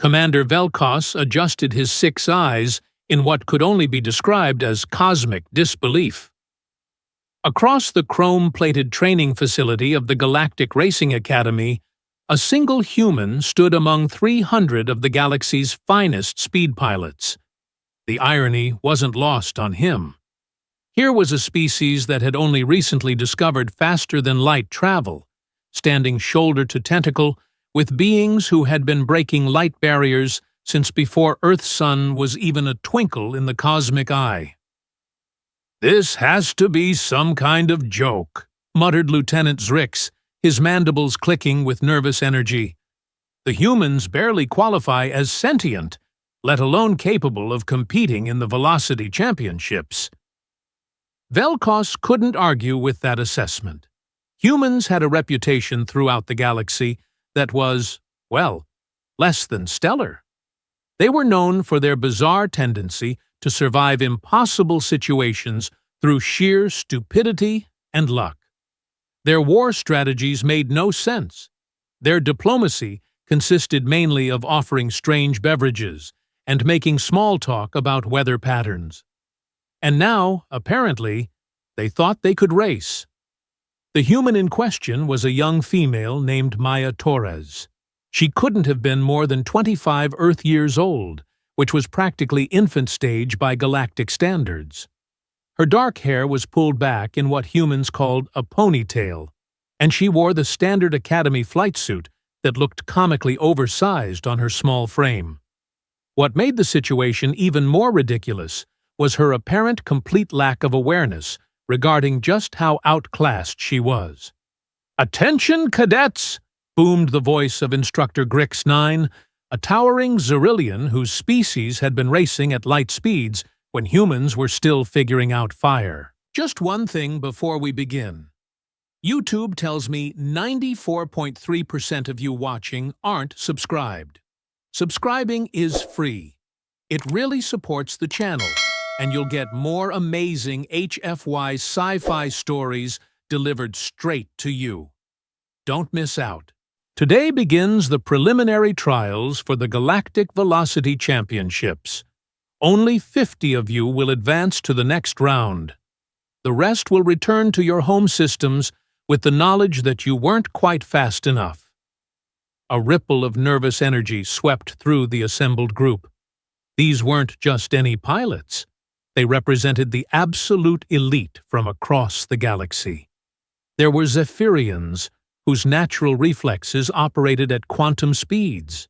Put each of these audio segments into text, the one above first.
Commander Velkos adjusted his 6 eyes in what could only be described as cosmic disbelief. Across the chrome-plated training facility of the Galactic Racing Academy, a single human stood among 300 of the galaxy's finest speed pilots. The irony wasn't lost on him. Here was a species that had only recently discovered faster-than-light travel, standing shoulder to tentacle with beings who had been breaking light barriers since before Earth's sun was even a twinkle in the cosmic eye. "This has to be some kind of joke," muttered Lieutenant Zrix, his mandibles clicking with nervous energy. "The humans barely qualify as sentient, let alone capable of competing in the Velocity Championships." Velkos couldn't argue with that assessment. Humans had a reputation throughout the galaxy that was, well, less than stellar. They were known for their bizarre tendency to survive impossible situations through sheer stupidity and luck. Their war strategies made no sense. Their diplomacy consisted mainly of offering strange beverages and making small talk about weather patterns. And now, apparently, they thought they could race. The human in question was a young female named Maya Torres. She couldn't have been more than 25 Earth years old, which was practically infant stage by galactic standards. Her dark hair was pulled back in what humans called a ponytail, and she wore the standard Academy flight suit that looked comically oversized on her small frame. What made the situation even more ridiculous was her apparent complete lack of awareness regarding just how outclassed she was. "Attention, cadets!" boomed the voice of Instructor Grix 9, a towering Xerillian whose species had been racing at light speeds when humans were still figuring out fire. "Just one thing before we begin. YouTube tells me 94.3% of you watching aren't subscribed. Subscribing is free. It really supports the channel, and you'll get more amazing HFY sci-fi stories delivered straight to you. Don't miss out. Today begins the preliminary trials for the Galactic Velocity Championships. Only 50 of you will advance to the next round. The rest will return to your home systems with the knowledge that you weren't quite fast enough." A ripple of nervous energy swept through the assembled group. These weren't just any pilots. They represented the absolute elite from across the galaxy. There were Zephyrians, whose natural reflexes operated at quantum speeds.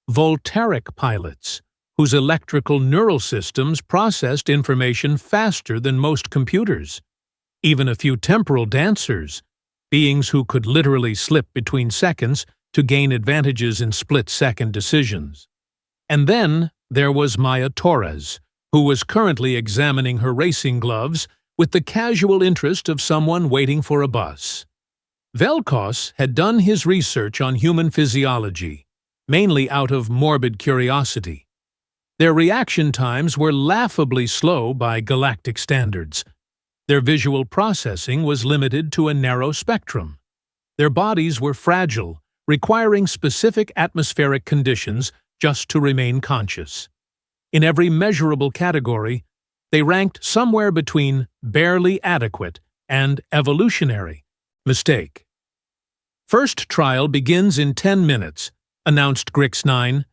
Voltaic pilots, whose electrical neural systems processed information faster than most computers. Even a few temporal dancers, beings who could literally slip between seconds to gain advantages in split-second decisions. And then there was Maya Torres, who was currently examining her racing gloves with the casual interest of someone waiting for a bus. Velkos had done his research on human physiology, mainly out of morbid curiosity. Their reaction times were laughably slow by galactic standards. Their visual processing was limited to a narrow spectrum. Their bodies were fragile, requiring specific atmospheric conditions just to remain conscious. In every measurable category, they ranked somewhere between barely adequate and evolutionary mistake. "First trial begins in 10 minutes, announced Grix 9.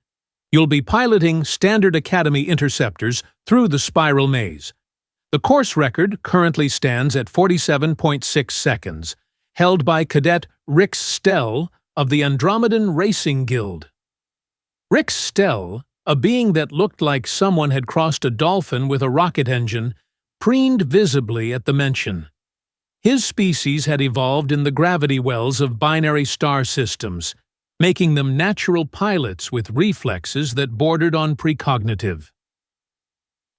"You'll be piloting Standard Academy interceptors through the spiral maze. The course record currently stands at 47.6 seconds, held by Cadet Rix Stell of the Andromedan Racing Guild." Rix Stell, a being that looked like someone had crossed a dolphin with a rocket engine, preened visibly at the mention. His species had evolved in the gravity wells of binary star systems, making them natural pilots with reflexes that bordered on precognitive.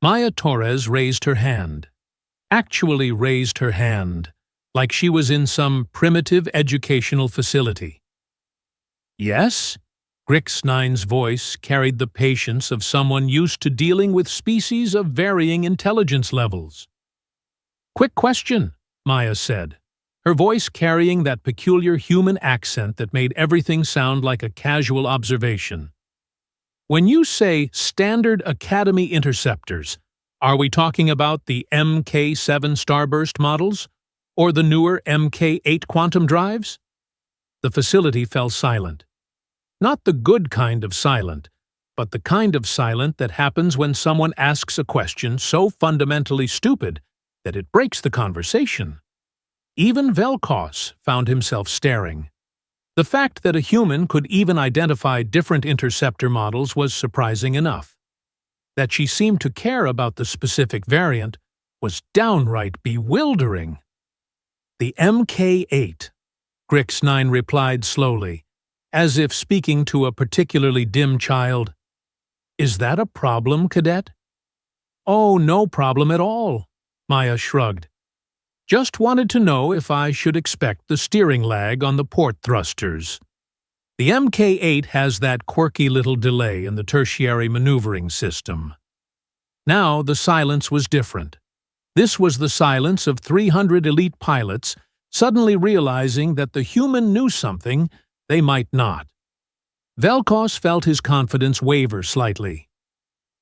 Maya Torres raised her hand. Actually raised her hand, like she was in some primitive educational facility. "Yes?" Grix 9's voice carried the patience of someone used to dealing with species of varying intelligence levels. "Quick question," Maya said, her voice carrying that peculiar human accent that made everything sound like a casual observation. When you say standard Academy interceptors, are we talking about the Mk7 Starburst models or the newer Mk8 quantum drives? The facility fell silent. Not the good kind of silent, but the kind of silent that happens when someone asks a question so fundamentally stupid that it breaks the conversation. Even Velkos found himself staring. The fact that a human could even identify different interceptor models was surprising enough. That she seemed to care about the specific variant was downright bewildering. The Mk8, Grix9 replied slowly, as if speaking to a particularly dim child. Is that a problem, Cadet? Oh, no problem at all, Maya shrugged. Just wanted to know if I should expect the steering lag on the port thrusters. The Mk8 has that quirky little delay in the tertiary maneuvering system. Now the silence was different. This was the silence of 300 elite pilots suddenly realizing that the human knew something they might not. Velkos felt his confidence waver slightly.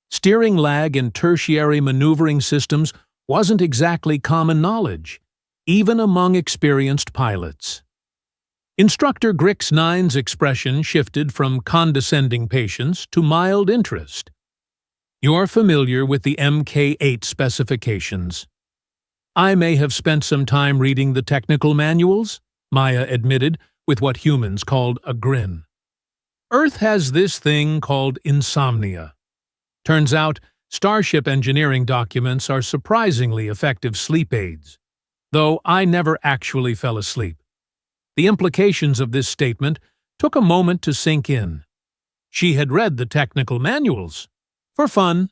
Steering lag in tertiary maneuvering systems wasn't exactly common knowledge, even among experienced pilots. Instructor Grix9's expression shifted from condescending patience to mild interest. You're familiar with the Mk8 specifications. I may have spent some time reading the technical manuals, Maya admitted with what humans called a grin. Earth has this thing called insomnia. Turns out, Starship engineering documents are surprisingly effective sleep aids, though I never actually fell asleep. The implications of this statement took a moment to sink in. She had read the technical manuals, for fun,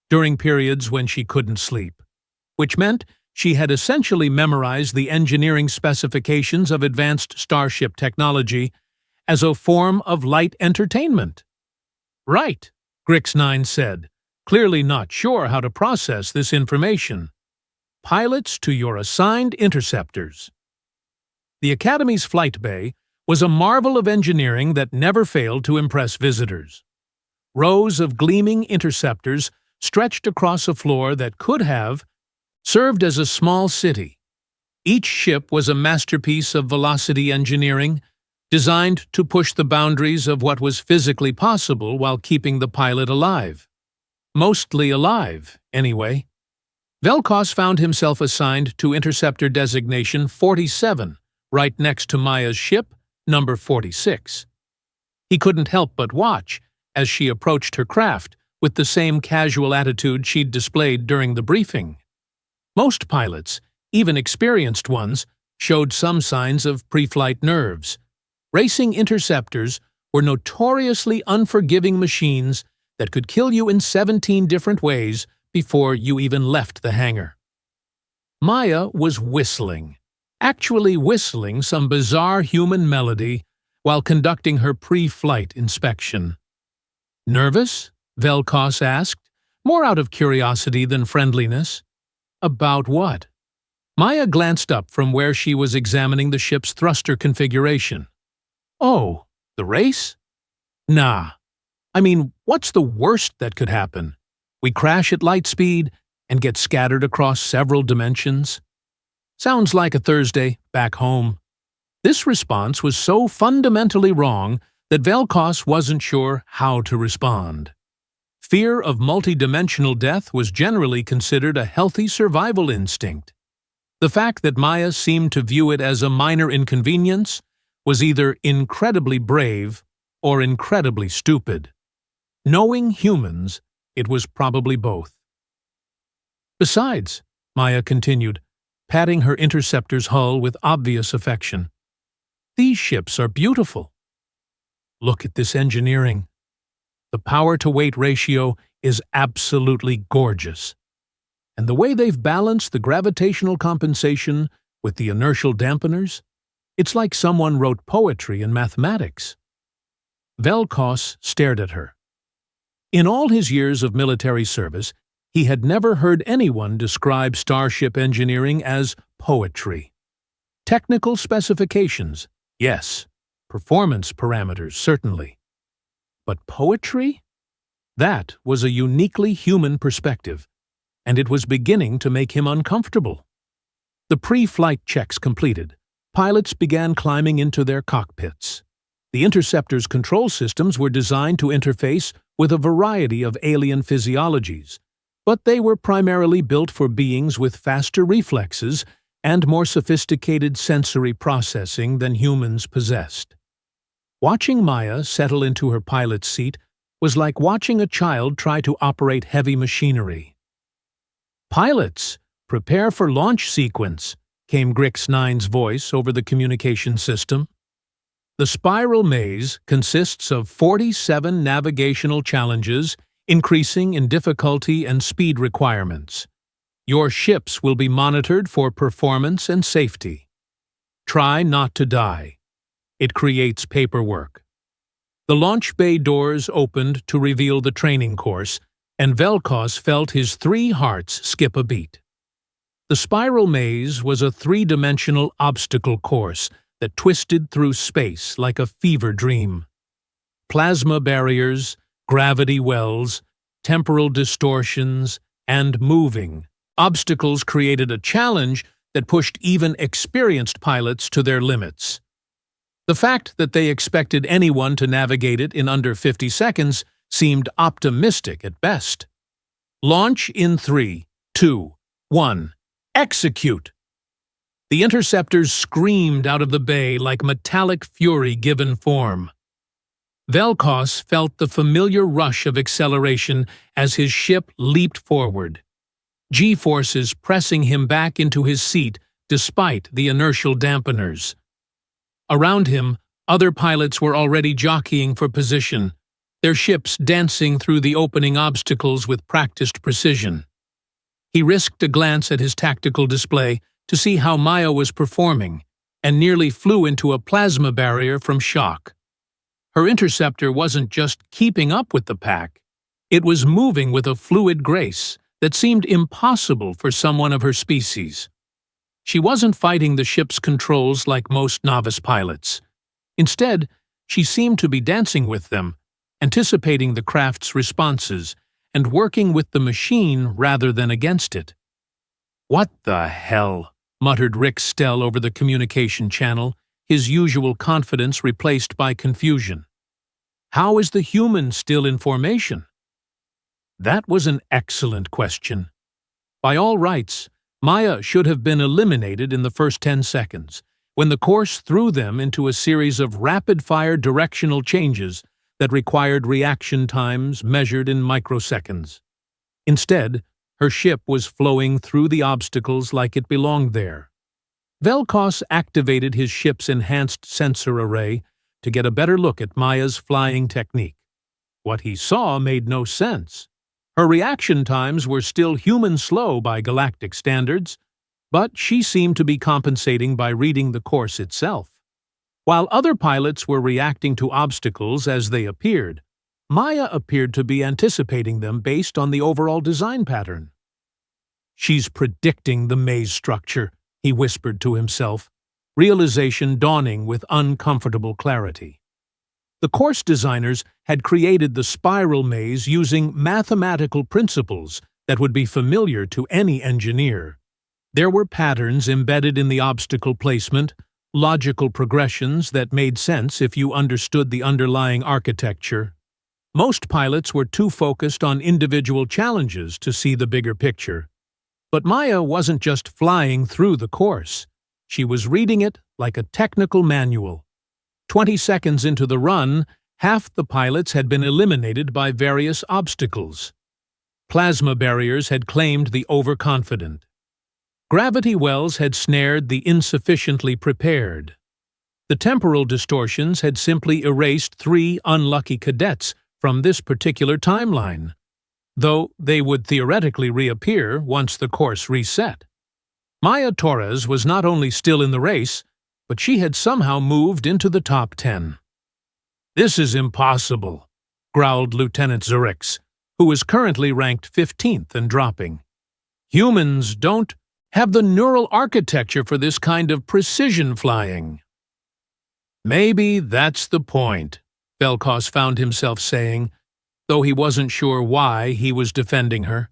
during periods when she couldn't sleep, which meant she had essentially memorized the engineering specifications of advanced Starship technology as a form of light entertainment. Right, Grix9 said, clearly not sure how to process this information. Pilots to your assigned interceptors. The Academy's flight bay was a marvel of engineering that never failed to impress visitors. Rows of gleaming interceptors stretched across a floor that could have served as a small city. Each ship was a masterpiece of velocity engineering, designed to push the boundaries of what was physically possible while keeping the pilot alive. Mostly alive, anyway. Velkos found himself assigned to Interceptor Designation 47, right next to Maya's ship, number 46. He couldn't help but watch as she approached her craft with the same casual attitude she'd displayed during the briefing. Most pilots, even experienced ones, showed some signs of pre-flight nerves. Racing interceptors were notoriously unforgiving machines that could kill you in 17 different ways before you even left the hangar. Maya was whistling, actually whistling some bizarre human melody while conducting her pre-flight inspection. Nervous? Velkos asked, more out of curiosity than friendliness. About what? Maya glanced up from where she was examining the ship's thruster configuration. Oh, the race? Nah. I mean, what's the worst that could happen? We crash at light speed and get scattered across several dimensions? Sounds like a Thursday back home. This response was so fundamentally wrong that Velkos wasn't sure how to respond. Fear of multidimensional death was generally considered a healthy survival instinct. The fact that Maya seemed to view it as a minor inconvenience was either incredibly brave or incredibly stupid. Knowing humans, it was probably both. Besides, Maya continued, patting her interceptor's hull with obvious affection, these ships are beautiful. Look at this engineering. The power-to-weight ratio is absolutely gorgeous. And the way they've balanced the gravitational compensation with the inertial dampeners, it's like someone wrote poetry in mathematics. Velkos stared at her. In all his years of military service, he had never heard anyone describe starship engineering as poetry. Technical specifications, yes. Performance parameters, certainly. But poetry? That was a uniquely human perspective, and it was beginning to make him uncomfortable. The pre-flight checks completed, pilots began climbing into their cockpits. The Interceptor's control systems were designed to interface with a variety of alien physiologies, but they were primarily built for beings with faster reflexes and more sophisticated sensory processing than humans possessed. Watching Maya settle into her pilot's seat was like watching a child try to operate heavy machinery. "Pilots, prepare for launch sequence," came Grix-9's voice over the communication system. The spiral maze consists of 47 navigational challenges, increasing in difficulty and speed requirements. Your ships will be monitored for performance and safety. Try not to die. It creates paperwork. The launch bay doors opened to reveal the training course, and Velkos felt his 3 hearts skip a beat. The spiral maze was a 3-dimensional obstacle course that twisted through space like a fever dream. Plasma barriers, gravity wells, temporal distortions, and moving obstacles created a challenge that pushed even experienced pilots to their limits. The fact that they expected anyone to navigate it in under 50 seconds seemed optimistic at best. Launch in 3, 2, 1. Execute! The interceptors screamed out of the bay like metallic fury given form. Velkos felt the familiar rush of acceleration as his ship leaped forward, G-forces pressing him back into his seat despite the inertial dampeners. Around him, other pilots were already jockeying for position, their ships dancing through the opening obstacles with practiced precision. He risked a glance at his tactical display to see how Maya was performing, and nearly flew into a plasma barrier from shock. Her interceptor wasn't just keeping up with the pack, it was moving with a fluid grace that seemed impossible for someone of her species. She wasn't fighting the ship's controls like most novice pilots. Instead, she seemed to be dancing with them, anticipating the craft's responses, and working with the machine rather than against it. "What the hell?" muttered Rick Stell over the communication channel, his usual confidence replaced by confusion. "How is the human still in formation?" That was an excellent question. By all rights, Maya should have been eliminated in the first 10 seconds, when the course threw them into a series of rapid-fire directional changes that required reaction times measured in microseconds. Instead, her ship was flowing through the obstacles like it belonged there. Velkos activated his ship's enhanced sensor array to get a better look at Maya's flying technique. What he saw made no sense. Her reaction times were still human slow by galactic standards, but she seemed to be compensating by reading the course itself. While other pilots were reacting to obstacles as they appeared, Maya appeared to be anticipating them based on the overall design pattern. "She's predicting the maze structure," he whispered to himself, realization dawning with uncomfortable clarity. The course designers had created the spiral maze using mathematical principles that would be familiar to any engineer. There were patterns embedded in the obstacle placement, logical progressions that made sense if you understood the underlying architecture. Most pilots were too focused on individual challenges to see the bigger picture. But Maya wasn't just flying through the course. She was reading it like a technical manual. 20 seconds into the run, half the pilots had been eliminated by various obstacles. Plasma barriers had claimed the overconfident. Gravity wells had snared the insufficiently prepared. The temporal distortions had simply erased 3 unlucky cadets from this particular timeline, though they would theoretically reappear once the course reset. Maya Torres was not only still in the race, but she had somehow moved into the top 10. "This is impossible," growled Lieutenant Zurix, who was currently ranked 15th and dropping. "Humans don't have the neural architecture for this kind of precision flying." "Maybe that's the point," Velkos found himself saying, though he wasn't sure why he was defending her.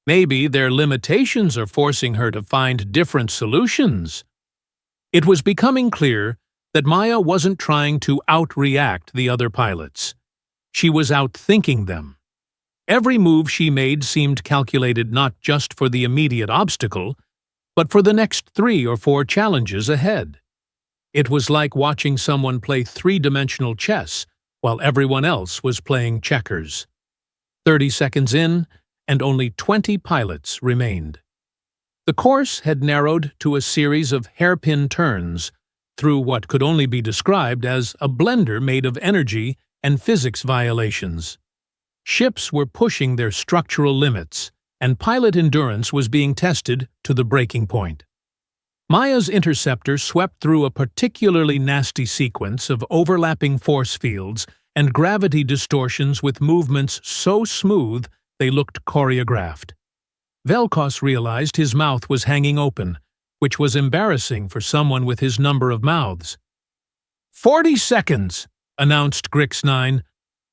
Maybe their limitations are forcing her to find different solutions. It was becoming clear that Maya wasn't trying to outreact the other pilots. She was outthinking them. Every move she made seemed calculated not just for the immediate obstacle, but for the next 3 or 4 challenges ahead. It was like watching someone play 3-dimensional chess while everyone else was playing checkers. 30 seconds in, and only 20 pilots remained. The course had narrowed to a series of hairpin turns through what could only be described as a blender made of energy and physics violations. Ships were pushing their structural limits, and pilot endurance was being tested to the breaking point. Maya's interceptor swept through a particularly nasty sequence of overlapping force fields and gravity distortions with movements so smooth they looked choreographed. Velkos realized his mouth was hanging open, which was embarrassing for someone with his number of mouths. 40 seconds, announced Grix9.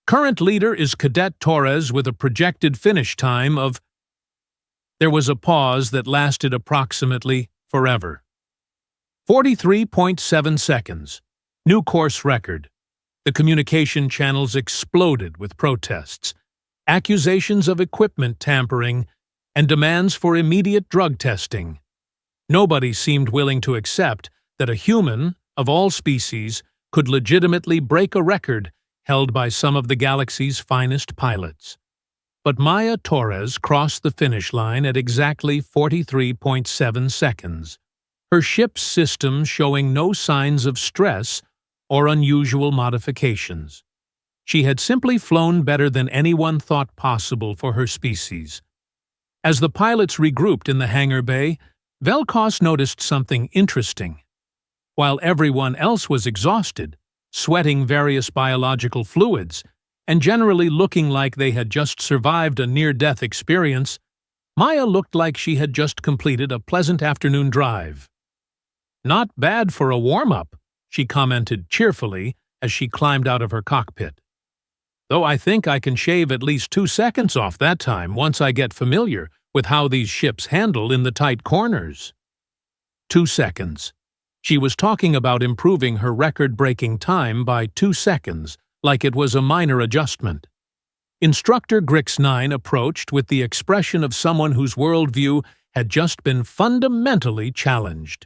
Current leader is Cadet Torres with a projected finish time of... There was a pause that lasted approximately forever. 43.7 seconds. New course record. The communication channels exploded with protests, accusations of equipment tampering, and demands for immediate drug testing. Nobody seemed willing to accept that a human, of all species, could legitimately break a record held by some of the galaxy's finest pilots. But Maya Torres crossed the finish line at exactly 43.7 seconds, her ship's systems showing no signs of stress or unusual modifications. She had simply flown better than anyone thought possible for her species. As the pilots regrouped in the hangar bay, Velkos noticed something interesting. While everyone else was exhausted, sweating various biological fluids, and generally looking like they had just survived a near-death experience, Maya looked like she had just completed a pleasant afternoon drive. "Not bad for a warm-up," she commented cheerfully as she climbed out of her cockpit. "Though I think I can shave at least 2 seconds off that time once I get familiar with how these ships handle in the tight corners." 2 seconds. She was talking about improving her record-breaking time by 2 seconds, like it was a minor adjustment. Instructor Grix9 approached with the expression of someone whose worldview had just been fundamentally challenged.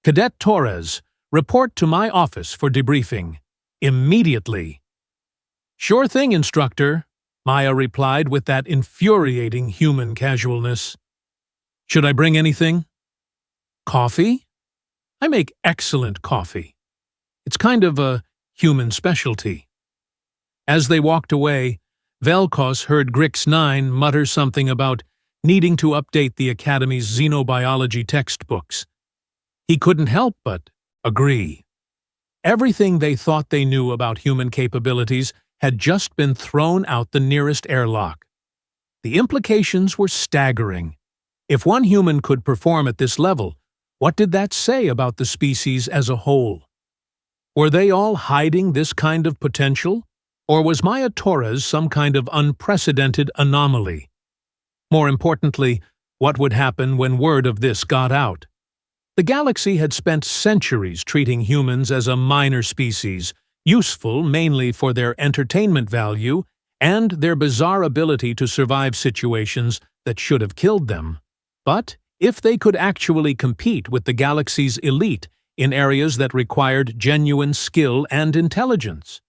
"Cadet Torres, report to my office for debriefing. Immediately." "Sure thing, instructor," Maya replied with that infuriating human casualness. "Should I bring anything?" "Coffee? I make excellent coffee. It's kind of a human specialty." As they walked away, Velkos heard Grix9 mutter something about needing to update the Academy's xenobiology textbooks. He couldn't help but agree. Everything they thought they knew about human capabilities had just been thrown out the nearest airlock. The implications were staggering. If one human could perform at this level, what did that say about the species as a whole? Were they all hiding this kind of potential, or was Maya Torres some kind of unprecedented anomaly? More importantly, what would happen when word of this got out? The galaxy had spent centuries treating humans as a minor species, useful mainly for their entertainment value and their bizarre ability to survive situations that should have killed them. But if they could actually compete with the galaxy's elite in areas that required genuine skill and intelligence?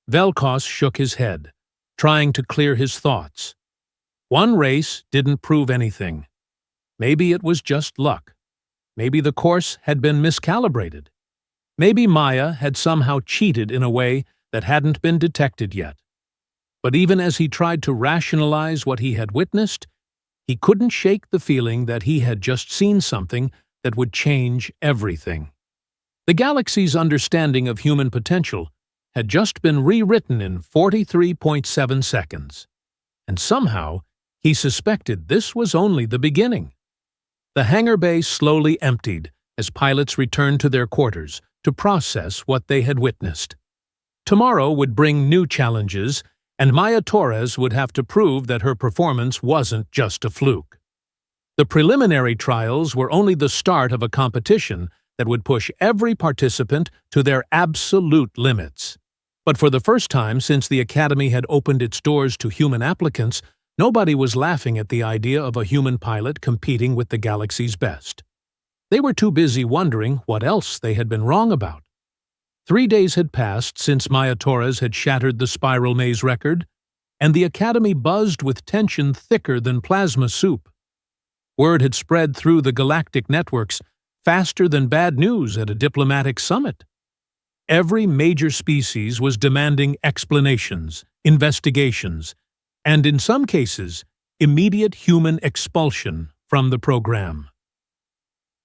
Velkos shook his head, trying to clear his thoughts. One race didn't prove anything. Maybe it was just luck. Maybe the course had been miscalibrated. Maybe Maya had somehow cheated in a way that hadn't been detected yet. But even as he tried to rationalize what he had witnessed, he couldn't shake the feeling that he had just seen something that would change everything. The galaxy's understanding of human potential had just been rewritten in 43.7 seconds. And somehow, he suspected this was only the beginning. The hangar bay slowly emptied as pilots returned to their quarters to process what they had witnessed. Tomorrow would bring new challenges, and Maya Torres would have to prove that her performance wasn't just a fluke. The preliminary trials were only the start of a competition that would push every participant to their absolute limits. But for the first time since the Academy had opened its doors to human applicants, nobody was laughing at the idea of a human pilot competing with the galaxy's best. They were too busy wondering what else they had been wrong about. 3 days had passed since Maya Torres had shattered the spiral maze record, and the Academy buzzed with tension thicker than plasma soup. Word had spread through the galactic networks faster than bad news at a diplomatic summit. Every major species was demanding explanations, investigations, and in some cases, immediate human expulsion from the program.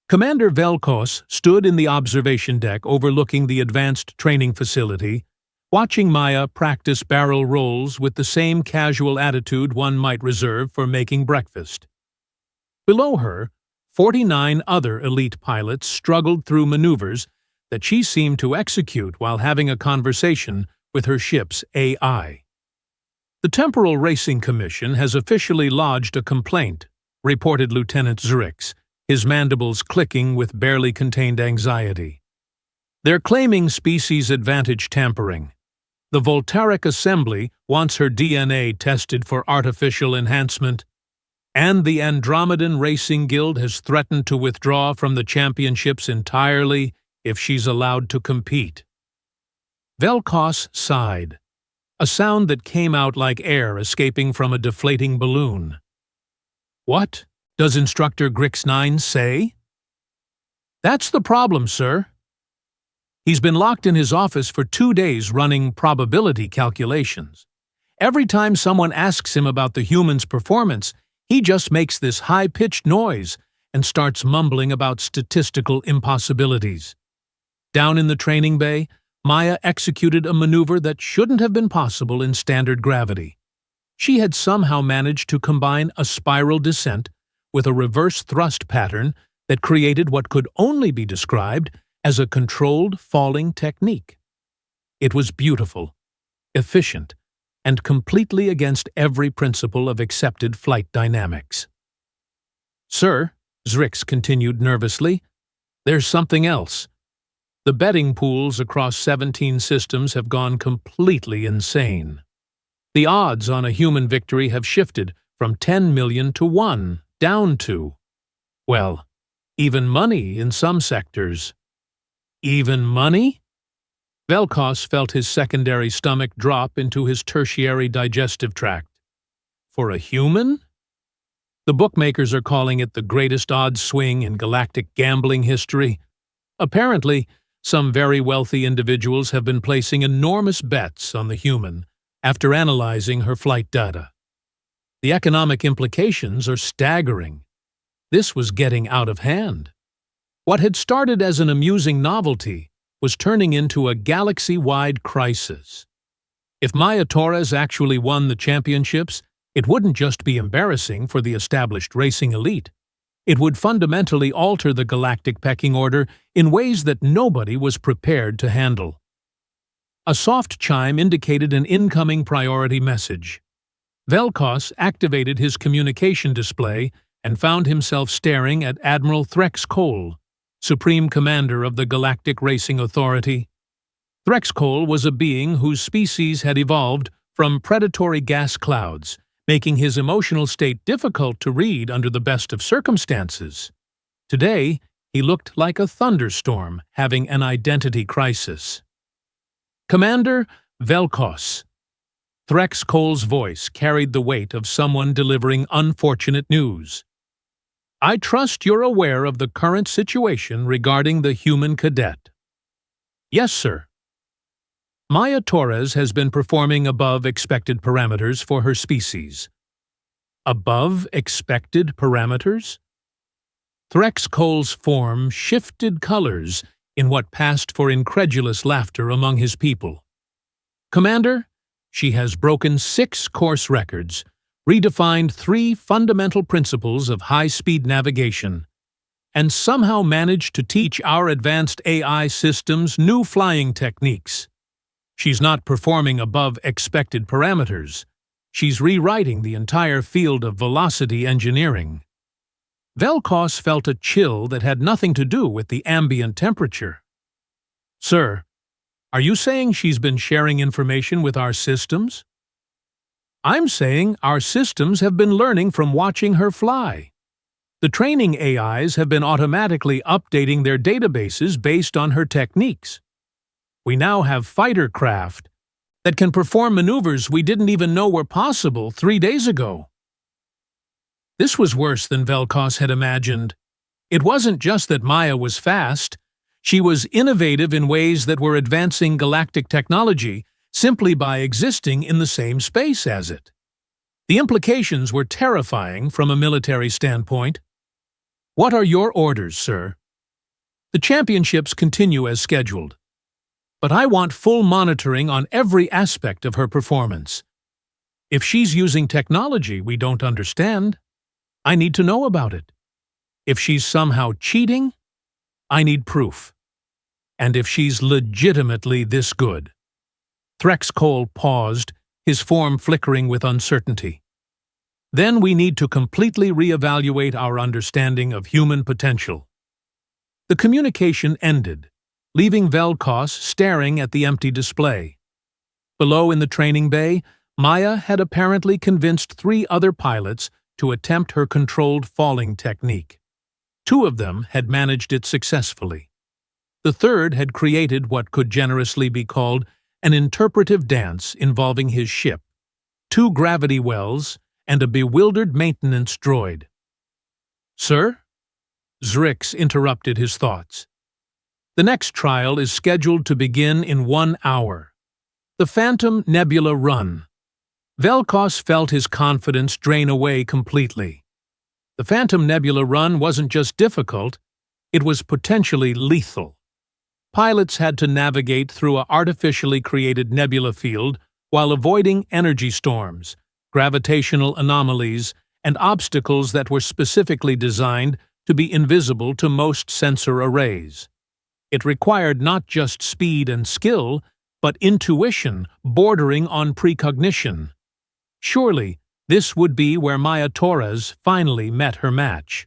Commander Velkos stood in the observation deck overlooking the advanced training facility, watching Maya practice barrel rolls with the same casual attitude one might reserve for making breakfast. Below her, 49 other elite pilots struggled through maneuvers that she seemed to execute while having a conversation with her ship's AI. The Temporal Racing Commission has officially lodged a complaint, reported Lieutenant Zrix, his mandibles clicking with barely contained anxiety. They're claiming species advantage tampering. The Voltaic Assembly wants her DNA tested for artificial enhancement, and the Andromedan Racing Guild has threatened to withdraw from the championships entirely if she's allowed to compete. Velkos sighed, a sound that came out like air escaping from a deflating balloon. What does Instructor Grix9 say? That's the problem, sir. He's been locked in his office for 2 days running probability calculations. Every time someone asks him about the human's performance, he just makes this high-pitched noise and starts mumbling about statistical impossibilities. Down in the training bay, Maya executed a maneuver that shouldn't have been possible in standard gravity. She had somehow managed to combine a spiral descent with a reverse thrust pattern that created what could only be described as a controlled falling technique. It was beautiful, efficient, and completely against every principle of accepted flight dynamics. Sir, Zrix continued nervously, there's something else. The betting pools across 17 systems have gone completely insane. The odds on a human victory have shifted from 10 million to 1, down to, well, even money in some sectors. Even money? Velkos felt his secondary stomach drop into his tertiary digestive tract. For a human? The bookmakers are calling it the greatest odds swing in galactic gambling history. Apparently, some very wealthy individuals have been placing enormous bets on the human after analyzing her flight data. The economic implications are staggering. This was getting out of hand. What had started as an amusing novelty was turning into a galaxy-wide crisis. If Maya Torres actually won the championships, it wouldn't just be embarrassing for the established racing elite. It would fundamentally alter the galactic pecking order in ways that nobody was prepared to handle. A soft chime indicated an incoming priority message. Velkos activated his communication display and found himself staring at Admiral Threx Cole, Supreme Commander of the Galactic Racing Authority. Threx Cole was a being whose species had evolved from predatory gas clouds, making his emotional state difficult to read under the best of circumstances. Today, he looked like a thunderstorm having an identity crisis. Commander Velkos. Threx Cole's voice carried the weight of someone delivering unfortunate news. I trust you're aware of the current situation regarding the human cadet. Yes, sir. Maya Torres has been performing above expected parameters for her species. Above expected parameters? Threx Cole's form shifted colors in what passed for incredulous laughter among his people. Commander, she has broken 6 course records, redefined 3 fundamental principles of high-speed navigation, and somehow managed to teach our advanced AI systems new flying techniques. She's not performing above expected parameters. She's rewriting the entire field of velocity engineering. Velkos felt a chill that had nothing to do with the ambient temperature. Sir, are you saying she's been sharing information with our systems? I'm saying our systems have been learning from watching her fly. The training AIs have been automatically updating their databases based on her techniques. We now have fighter craft that can perform maneuvers we didn't even know were possible 3 days ago. This was worse than Velkos had imagined. It wasn't just that Maya was fast. She was innovative in ways that were advancing galactic technology simply by existing in the same space as it. The implications were terrifying from a military standpoint. What are your orders, sir? The championships continue as scheduled. But I want full monitoring on every aspect of her performance. If she's using technology we don't understand, I need to know about it. If she's somehow cheating, I need proof. And if she's legitimately this good. Threx Cole paused, his form flickering with uncertainty. Then we need to completely reevaluate our understanding of human potential. The communication ended, leaving Velkos staring at the empty display. Below in the training bay, Maya had apparently convinced 3 other pilots to attempt her controlled falling technique. 2 of them had managed it successfully. The third had created what could generously be called an interpretive dance involving his ship, 2 gravity wells, and a bewildered maintenance droid. Sir? Zrix interrupted his thoughts. The next trial is scheduled to begin in 1 hour. The Phantom Nebula run. Velkos felt his confidence drain away completely. The Phantom Nebula run wasn't just difficult, it was potentially lethal. Pilots had to navigate through an artificially created nebula field while avoiding energy storms, gravitational anomalies, and obstacles that were specifically designed to be invisible to most sensor arrays. It required not just speed and skill, but intuition bordering on precognition. Surely, this would be where Maya Torres finally met her match.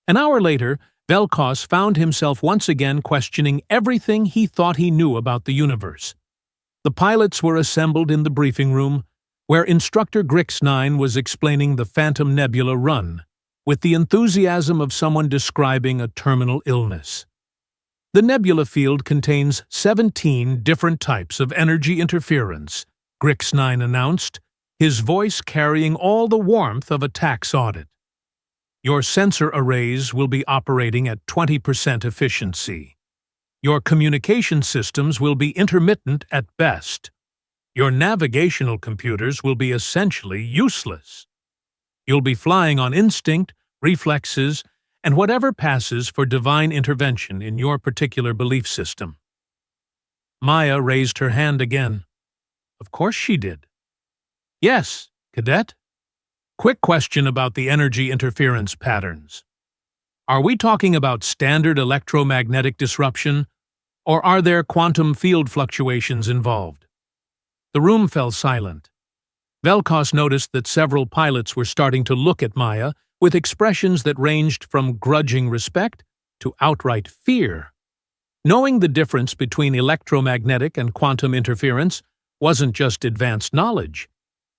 An hour later, Velkos found himself once again questioning everything he thought he knew about the universe. The pilots were assembled in the briefing room, where Instructor Grix9 was explaining the Phantom Nebula run, with the enthusiasm of someone describing a terminal illness. The nebula field contains 17 different types of energy interference, Grix9 announced, his voice carrying all the warmth of a tax audit. Your sensor arrays will be operating at 20% efficiency. Your communication systems will be intermittent at best. Your navigational computers will be essentially useless. You'll be flying on instinct, reflexes, and whatever passes for divine intervention in your particular belief system. Maya raised her hand again. Of course she did. Yes, Cadet. Quick question about the energy interference patterns. Are we talking about standard electromagnetic disruption, or are there quantum field fluctuations involved? The room fell silent. Velkos noticed that several pilots were starting to look at Maya with expressions that ranged from grudging respect to outright fear. Knowing the difference between electromagnetic and quantum interference wasn't just advanced knowledge.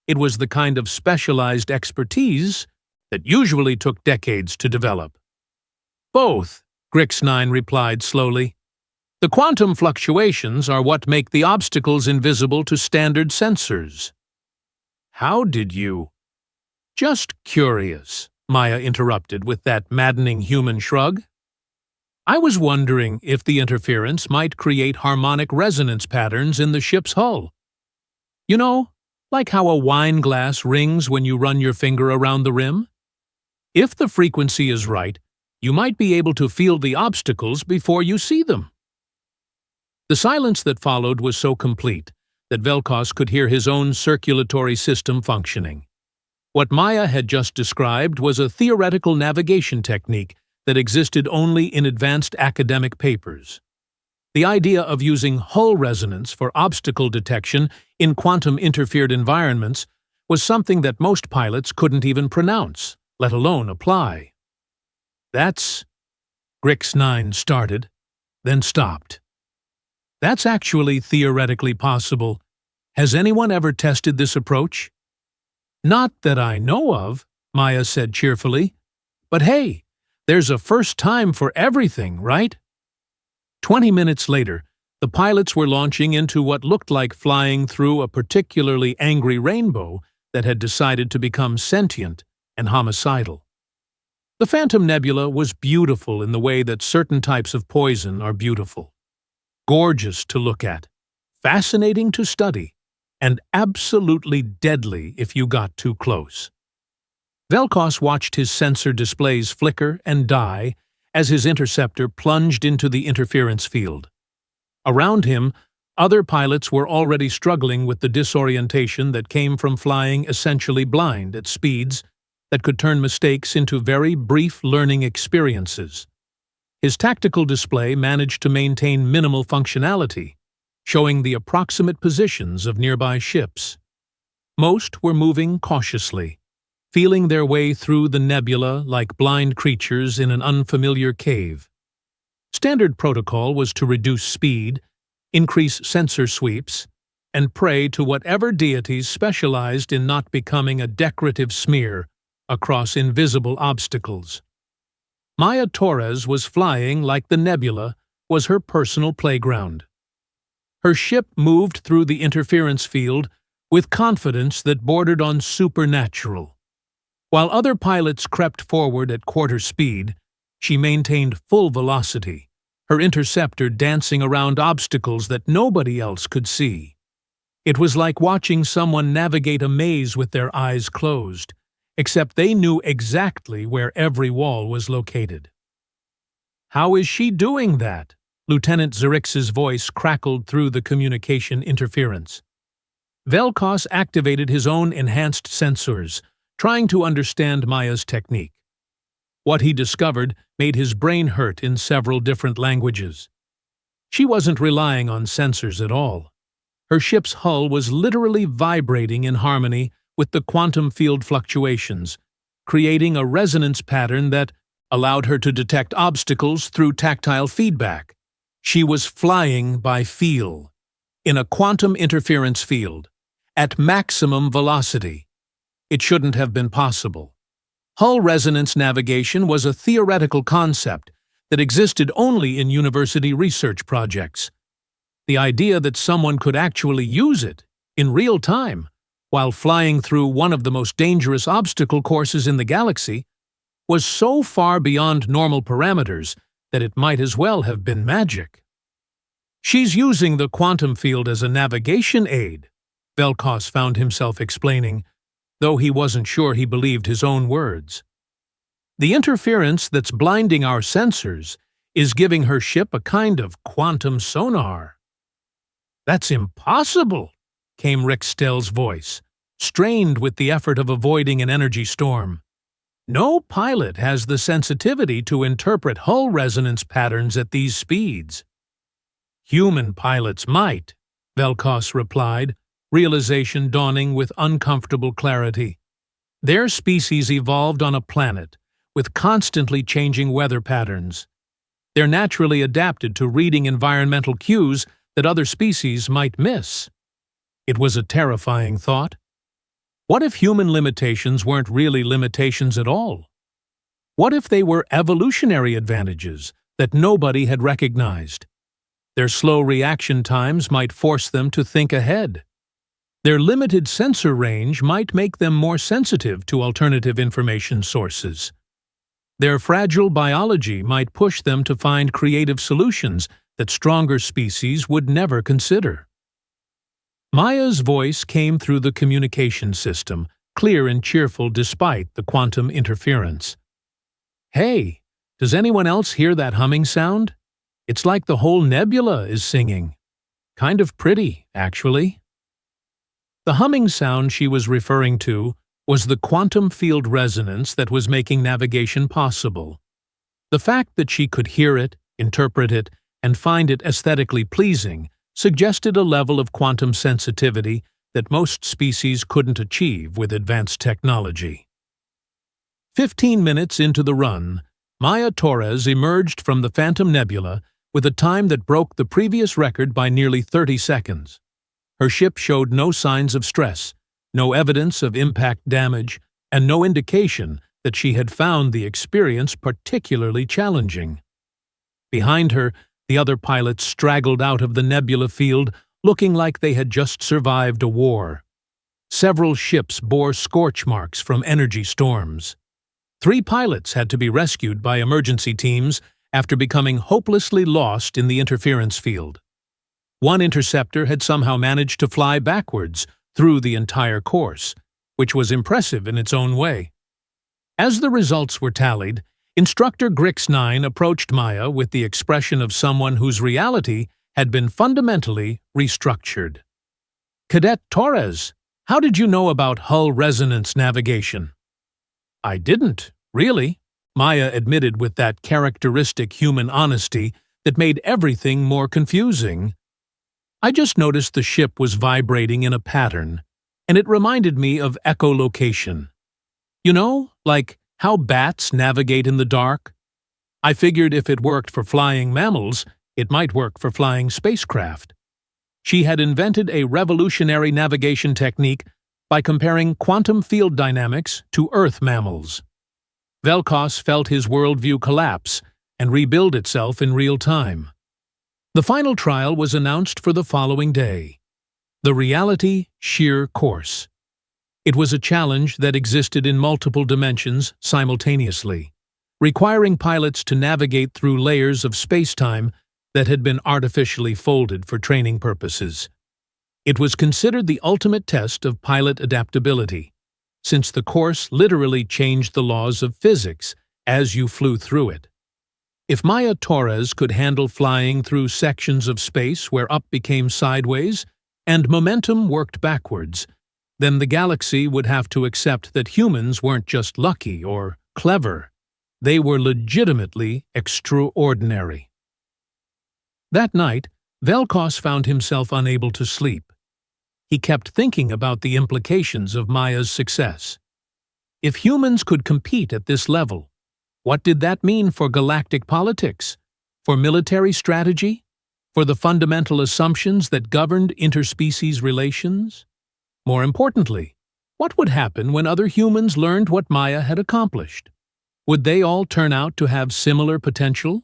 It was the kind of specialized expertise that usually took decades to develop. Both, Grix9 replied slowly. The quantum fluctuations are what make the obstacles invisible to standard sensors. How did you? Just curious, Maya interrupted with that maddening human shrug. I was wondering if the interference might create harmonic resonance patterns in the ship's hull. You know, like how a wine glass rings when you run your finger around the rim? If the frequency is right, you might be able to feel the obstacles before you see them. The silence that followed was so complete that Velkos could hear his own circulatory system functioning. What Maya had just described was a theoretical navigation technique that existed only in advanced academic papers. The idea of using hull resonance for obstacle detection in quantum-interfered environments was something that most pilots couldn't even pronounce, let alone apply. That's... Grix-9 started, then stopped. That's actually theoretically possible. Has anyone ever tested this approach? Not that I know of, Maya said cheerfully. But hey, there's a first time for everything, right? 20 minutes later, the pilots were launching into what looked like flying through a particularly angry rainbow that had decided to become sentient and homicidal. The Phantom Nebula was beautiful in the way that certain types of poison are beautiful. Gorgeous to look at, fascinating to study, and absolutely deadly if you got too close. Velkos watched his sensor displays flicker and die as his interceptor plunged into the interference field. Around him, other pilots were already struggling with the disorientation that came from flying essentially blind at speeds that could turn mistakes into very brief learning experiences. His tactical display managed to maintain minimal functionality, showing the approximate positions of nearby ships. Most were moving cautiously, feeling their way through the nebula like blind creatures in an unfamiliar cave. Standard protocol was to reduce speed, increase sensor sweeps, and pray to whatever deities specialized in not becoming a decorative smear across invisible obstacles. Maya Torres was flying like the nebula was her personal playground. Her ship moved through the interference field with confidence that bordered on supernatural. While other pilots crept forward at quarter speed, she maintained full velocity, her interceptor dancing around obstacles that nobody else could see. It was like watching someone navigate a maze with their eyes closed, except they knew exactly where every wall was located. "How is she doing that?" Lieutenant Zerix's voice crackled through the communication interference. Velkos activated his own enhanced sensors, trying to understand Maya's technique. What he discovered made his brain hurt in several different languages. She wasn't relying on sensors at all. Her ship's hull was literally vibrating in harmony with the quantum field fluctuations, creating a resonance pattern that allowed her to detect obstacles through tactile feedback. She was flying by feel, in a quantum interference field, at maximum velocity. It shouldn't have been possible. Hull resonance navigation was a theoretical concept that existed only in university research projects. The idea that someone could actually use it, in real time, while flying through one of the most dangerous obstacle courses in the galaxy, was so far beyond normal parameters that it might as well have been magic. "She's using the quantum field as a navigation aid," Velkos found himself explaining, though he wasn't sure he believed his own words. "The interference that's blinding our sensors is giving her ship a kind of quantum sonar." "That's impossible," came Rixtel's voice, strained with the effort of avoiding an energy storm. "No pilot has the sensitivity to interpret hull resonance patterns at these speeds." "Human pilots might," Velkos replied, realization dawning with uncomfortable clarity. Their species evolved on a planet with constantly changing weather patterns. They're naturally adapted to reading environmental cues that other species might miss. It was a terrifying thought. What if human limitations weren't really limitations at all? What if they were evolutionary advantages that nobody had recognized? Their slow reaction times might force them to think ahead. Their limited sensor range might make them more sensitive to alternative information sources. Their fragile biology might push them to find creative solutions that stronger species would never consider. Maya's voice came through the communication system, clear and cheerful despite the quantum interference. "Hey, does anyone else hear that humming sound? It's like the whole nebula is singing. Kind of pretty, actually." The humming sound she was referring to was the quantum field resonance that was making navigation possible. The fact that she could hear it, interpret it, and find it aesthetically pleasing suggested a level of quantum sensitivity that most species couldn't achieve with advanced technology. 15 minutes into the run, Maya Torres emerged from the Phantom Nebula with a time that broke the previous record by nearly 30 seconds. Her ship showed no signs of stress, no evidence of impact damage, and no indication that she had found the experience particularly challenging. Behind her, the other pilots straggled out of the nebula field, looking like they had just survived a war. Several ships bore scorch marks from energy storms. 3 pilots had to be rescued by emergency teams after becoming hopelessly lost in the interference field. One interceptor had somehow managed to fly backwards through the entire course, which was impressive in its own way. As the results were tallied, Instructor Grix9 approached Maya with the expression of someone whose reality had been fundamentally restructured. "Cadet Torres, how did you know about hull resonance navigation?" "I didn't, really," Maya admitted with that characteristic human honesty that made everything more confusing. "I just noticed the ship was vibrating in a pattern, and it reminded me of echolocation. You know, like how bats navigate in the dark? I figured if it worked for flying mammals, it might work for flying spacecraft." She had invented a revolutionary navigation technique by comparing quantum field dynamics to Earth mammals. Velkos felt his worldview collapse and rebuild itself in real time. The final trial was announced for the following day: the Reality Shear course. It was a challenge that existed in multiple dimensions simultaneously, requiring pilots to navigate through layers of space-time that had been artificially folded for training purposes. It was considered the ultimate test of pilot adaptability, since the course literally changed the laws of physics as you flew through it. If Maya Torres could handle flying through sections of space where up became sideways and momentum worked backwards, then the galaxy would have to accept that humans weren't just lucky or clever. They were legitimately extraordinary. That night, Velkos found himself unable to sleep. He kept thinking about the implications of Maya's success. If humans could compete at this level, what did that mean for galactic politics, for military strategy, for the fundamental assumptions that governed interspecies relations? More importantly, what would happen when other humans learned what Maya had accomplished? Would they all turn out to have similar potential?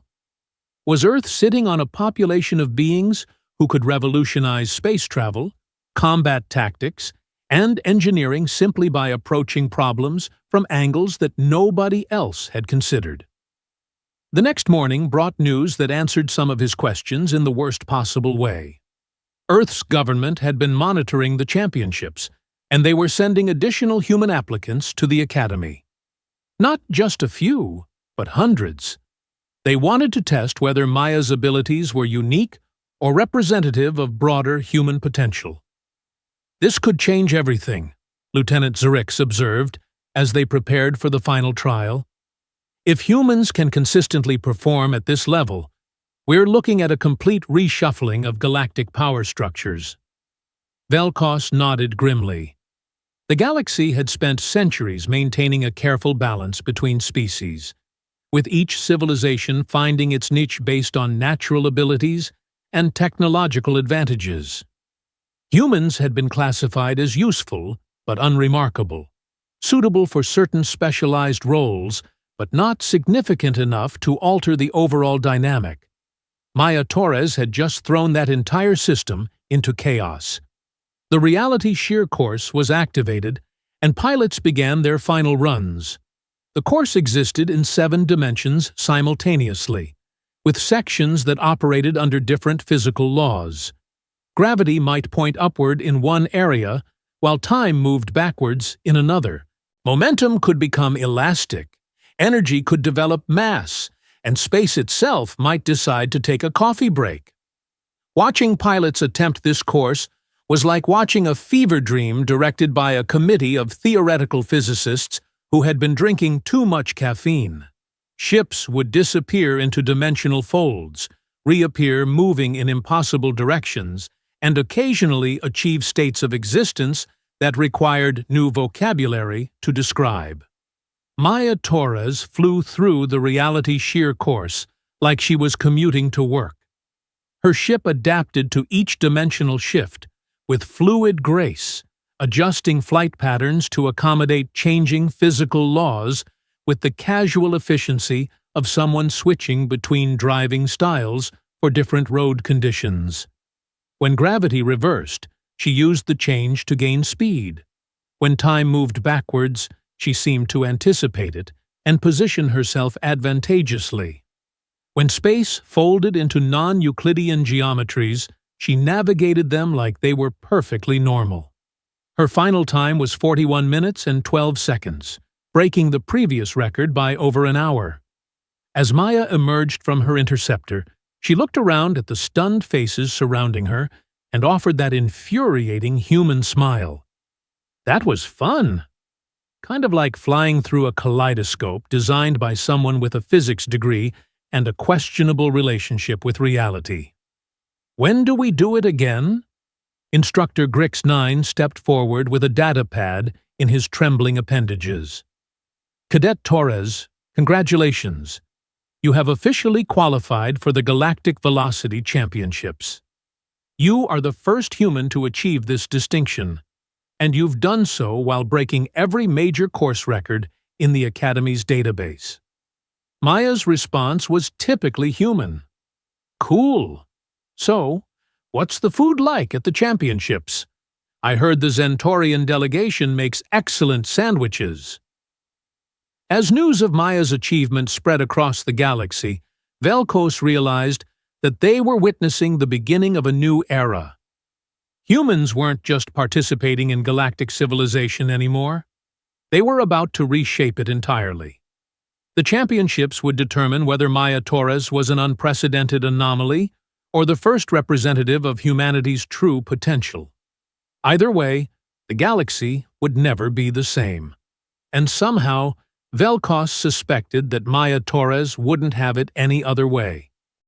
Was Earth sitting on a population of beings who could revolutionize space travel, combat tactics, and engineering simply by approaching problems from angles that nobody else had considered? The next morning brought news that answered some of his questions in the worst possible way. Earth's government had been monitoring the championships, and they were sending additional human applicants to the Academy. Not just a few, but hundreds. They wanted to test whether Maya's abilities were unique or representative of broader human potential. "This could change everything," Lieutenant Zerix observed as they prepared for the final trial. "If humans can consistently perform at this level, we're looking at a complete reshuffling of galactic power structures." Velkos nodded grimly. The galaxy had spent centuries maintaining a careful balance between species, with each civilization finding its niche based on natural abilities and technological advantages. Humans had been classified as useful but unremarkable, suitable for certain specialized roles, but not significant enough to alter the overall dynamic. Maya Torres had just thrown that entire system into chaos. The Reality Shear course was activated, and pilots began their final runs. The course existed in 7 dimensions simultaneously, with sections that operated under different physical laws. Gravity might point upward in one area, while time moved backwards in another. Momentum could become elastic, energy could develop mass, and space itself might decide to take a coffee break. Watching pilots attempt this course was like watching a fever dream directed by a committee of theoretical physicists who had been drinking too much caffeine. Ships would disappear into dimensional folds, reappear moving in impossible directions, and occasionally achieve states of existence that required new vocabulary to describe. Maya Torres flew through the reality shear course like she was commuting to work. Her ship adapted to each dimensional shift with fluid grace, adjusting flight patterns to accommodate changing physical laws with the casual efficiency of someone switching between driving styles for different road conditions. When gravity reversed, she used the change to gain speed. When time moved backwards, she seemed to anticipate it and position herself advantageously. When space folded into non-Euclidean geometries, she navigated them like they were perfectly normal. Her final time was 41 minutes and 12 seconds, breaking the previous record by over an hour. As Maya emerged from her interceptor, she looked around at the stunned faces surrounding her and offered that infuriating human smile. That was fun! Kind of like flying through a kaleidoscope designed by someone with a physics degree and a questionable relationship with reality. When do we do it again? Instructor Grix9 stepped forward with a data pad in his trembling appendages. Cadet Torres, congratulations. You have officially qualified for the Galactic Velocity Championships. You are the first human to achieve this distinction, and you've done so while breaking every major course record in the Academy's database. Maya's response was typically human. Cool. So, what's the food like at the championships? I heard the Zentorian delegation makes excellent sandwiches. As news of Maya's achievement spread across the galaxy, Velkos realized that they were witnessing the beginning of a new era. Humans weren't just participating in galactic civilization anymore. They were about to reshape it entirely. The championships would determine whether Maya Torres was an unprecedented anomaly or the first representative of humanity's true potential. Either way, the galaxy would never be the same. And somehow, Velkos suspected that Maya Torres wouldn't have it any other way.